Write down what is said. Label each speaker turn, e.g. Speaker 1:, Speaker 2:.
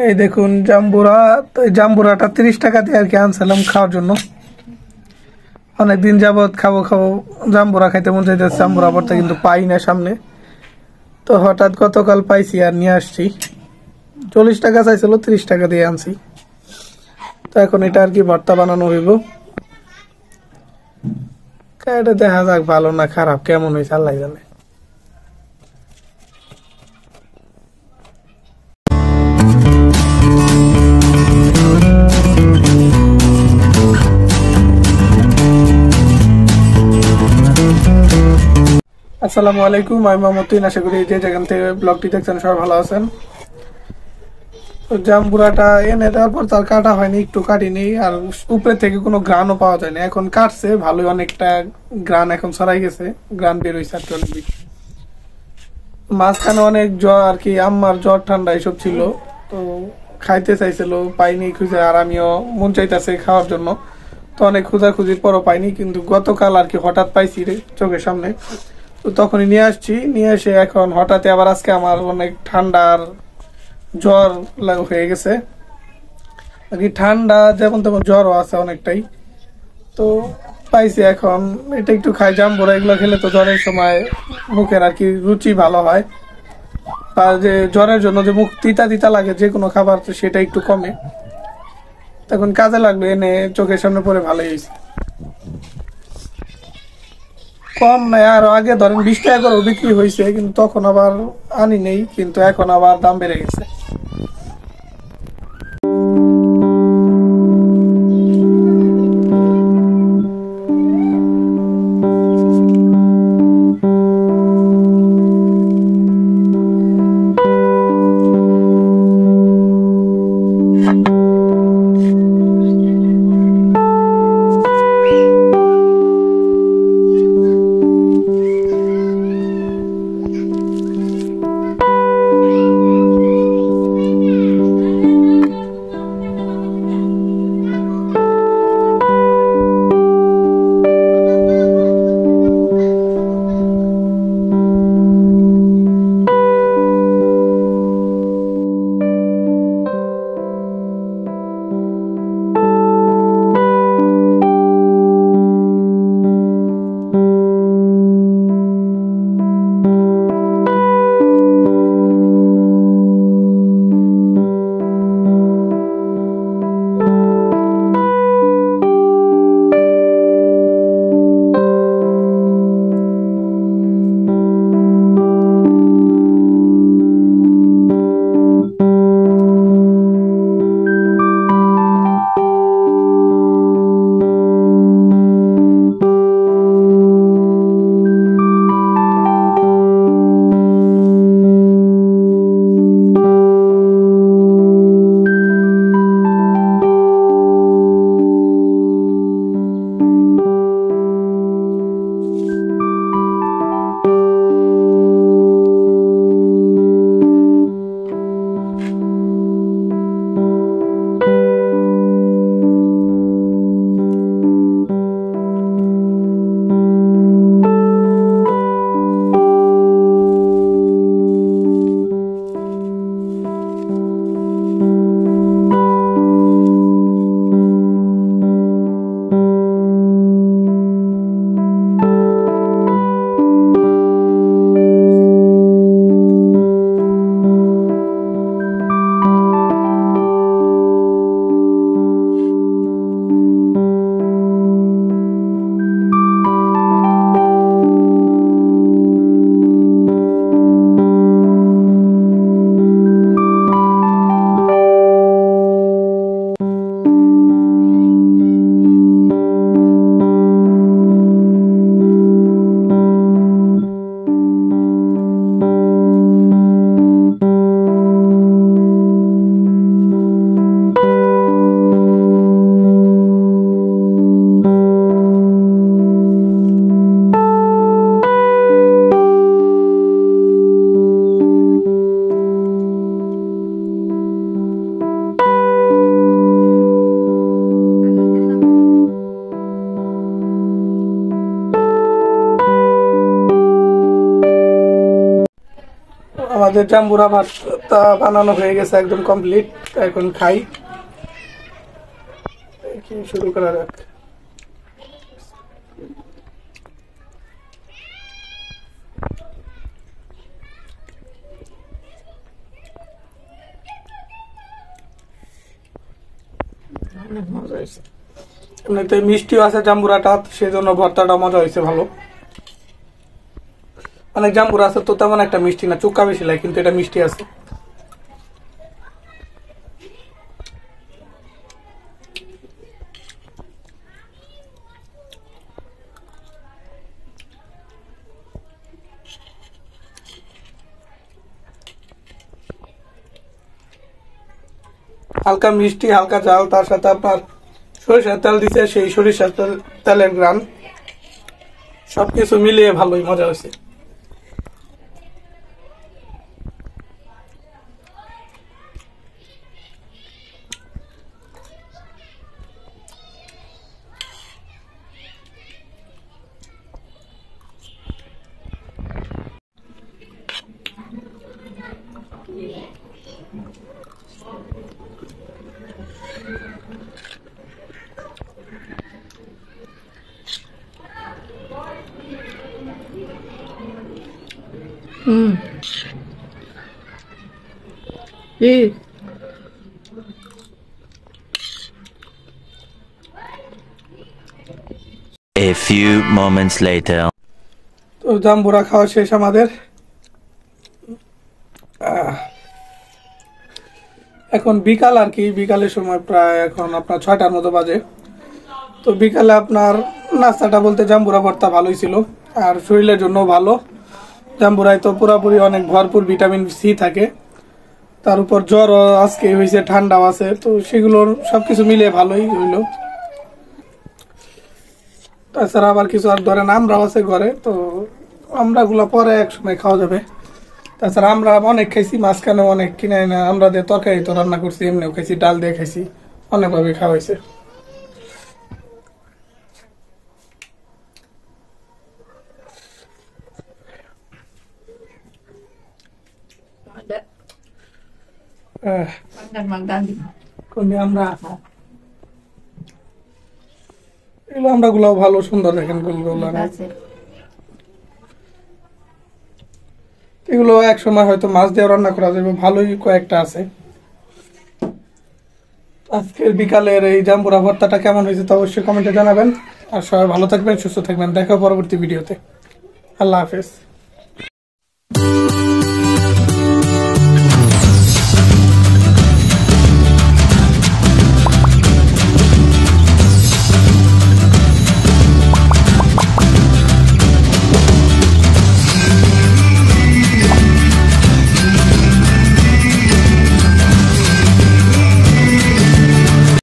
Speaker 1: এই দেখুন জাম্বুরা। তো এই জাম্বুরাটা 30 টাকা দিয়ে আর কি আনছিলাম খাওয়ার জন্য। অনেকদিন যাবৎ খাবো খাবো জাম্বুরা খাইতে মন চাইতেছে, জাম্বুরা ভর্তা কিন্তু পাই না সামনে। তো হঠাৎ গতকাল পাইছি আর নিয়ে আসছি। 40 টাকা চাইছিল, 30 টাকা দিয়ে আনছি। তো এখন এটা আর কি ভর্তা বানানো হইব। এটা দেখা যাক ভালো না খারাপ, কেমন হয়েছে আল্লাহ জানে। আসসালামু আলাইকুম, আমি মোহাম্মদ তুহিন। আশা করি যে যেখান থেকে ব্লগটি দেখছেন সবাই ভালো আছেন। তো জাম্বুরাটা এনে দেওয়ার পর তার কাটা হয়নি, একটু কাটিনি, আর উপরে থেকে কোনো গ্রানও পাওয়া যায় না। এখন কাটছে ভালোই, অনেকটা গ্রান এখন ছড়াই গেছে, গ্রান বের হয়েছে আর কি অনেক বেশি। মাঝখানে অনেক জ্বর আর কি, আম্মার জ্বর ঠান্ডা এসব ছিল। তো খাইতে চাইছিল, পাইনি খুঁজে, আর আমিও মন চাইতেছে খাওয়ার জন্য। তো অনেক খোঁজাখুঁজির পরও পাইনি, কিন্তু গতকাল আর কি হঠাৎ পাইছি রে চোখের সামনে। তো তখনই নিয়ে আসছি, নিয়ে এসে এখন হঠাৎ আবার আজকে আমার অনেক ঠান্ডার জ্বর হয়ে গেছে আর কি। ঠান্ডা যেমন তেমন জ্বরও আছে অনেকটাই। তো পাইছি এখন এটা একটু খাই। জাম্বুরা এগুলো খেলে তো জ্বরের সময় মুখের আর কি রুচি ভালো হয়, আর যে জ্বরের জন্য যে মুখ তিতা তিতা লাগে যে কোনো খাবার, তো সেটা একটু কমে। তখন কাজে লাগলো, এনে চোখের সামনে পড়ে ভালোই হয়েছে। কম নাই, আরো আগে ধরেন 20 টাকা করে বিক্রি হয়েছে, কিন্তু তখন আবার আনি নেই, কিন্তু এখন আবার দাম বেড়ে গেছে। আমাদের জাম্বুরা ভাতটা বানানো হয়ে গেছে, একদম কমপ্লিট। এখন খাই, শুরু করা যাক। এমনিতে মিষ্টিও আছে জাম্বুরাটা, সেজন্য ভর্তাটা মজা হয়েছে ভালো। অনেক জাম্বুরা আছে তো তেমন একটা মিষ্টি না, চুক্কা বেশি লাগে, কিন্তু এটা মিষ্টি আছে। হালকা মিষ্টি, হালকা ঝাল, তার সাথে আপনার সরিষার তেল দিছে, সেই সরিষার তেলের গ্রান, সবকিছু মিলিয়ে ভালোই মজা হয়েছে।
Speaker 2: A few moments later.
Speaker 1: তো জাম্বুরা খাওয়া শেষ আমাদের। এখন বিকাল আর কি, বিকালের সময় প্রায় এখন আপনার 6টার মতো বাজে। তো বিকালে আপনার নাস্তাটা বলতে জাম্বুরা ভর্তা ভালোই ছিল, আর শরীরের জন্য ভালো। জাম্বুরায় তো পুরোপুরি অনেক ভরপুর ভিটামিন সি থাকে, তার উপর জ্বরও আজকে হয়েছে, ঠান্ডাও আছে, তো সেগুলোর সবকিছু মিলিয়ে ভালোই হইলো। তাছাড়া আবার কিছু আর ধরেন আমরাও আছে ঘরে, তো আমরাগুলো পরে এক সময় খাওয়া যাবে। তাছাড়া আমরা অনেক খাইছি, মাঝখানে অনেক কিনে না আমরা দিয়ে তরকারি তো রান্না করছি, এমনিও খাইছি, ডাল দিয়ে খাইছি, অনেকভাবে খাওয়া হয়েছে। আমরা গুলো ভালো সুন্দর দেখেন, এগুলো এক সময় হয়তো মাছ দিয়ে রান্না করা যাবে, ভালোই কয়েকটা আছে। আজকের বিকালের এই জাম্বুরা ভর্তাটা কেমন হয়েছে তা অবশ্যই কমেন্টে জানাবেন। আর সবাই ভালো থাকবেন, সুস্থ থাকবেন, দেখা পরবর্তী ভিডিওতে। আল্লাহ হাফেজ।